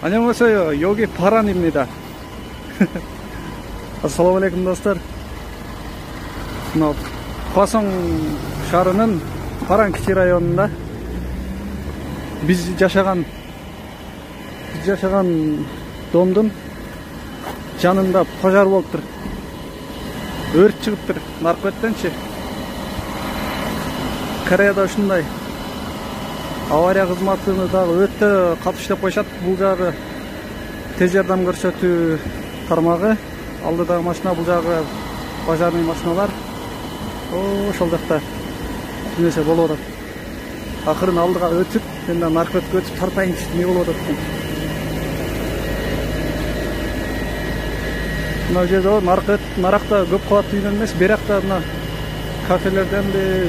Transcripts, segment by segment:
안녕하세요. 여기 바란입니다. Ассалаумалейкум достар. Мына Хвасон шаарынын Баран кичи районунда биз жашаган домдун жанында пожар болуптур. Өрт чыгыптыр. Наркөттөнчү. Кореяда ушундай авария кызматыны дагы өтө катыштап коюшат. Бул жагы тез жардам көрсөтүү тармагы. Алдыдагы машина, бул жагы пожарный машиналар. Ошол жакта нерсе болуп атат. Акырын алдыга өтүп, эми наркөткө өтүп тартайынчы эмне болуп атат экен. Мына жерде наракта көп кабаттуу үйдөн эмес, беракта мына кафелерден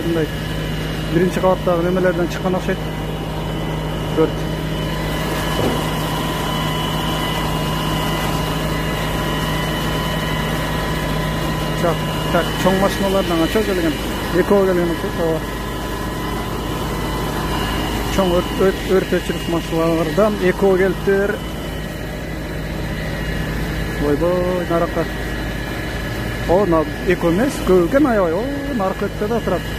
мындай биринчи кабаттагы немелерден чыккан окшойт. Өрт. Так, чоң машиналардан ача келген, экөө келген окшойт. Чоң өрт өчүрүш машиналардан экөө келиптир. Ойбой, наракка. На экөө эмес, көп экен аябай. Наркөттө да турат.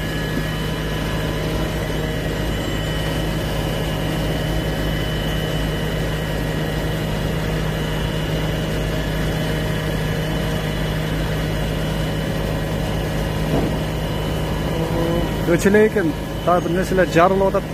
Өчөлөй экен, дагы бир нерселер жарылып атат.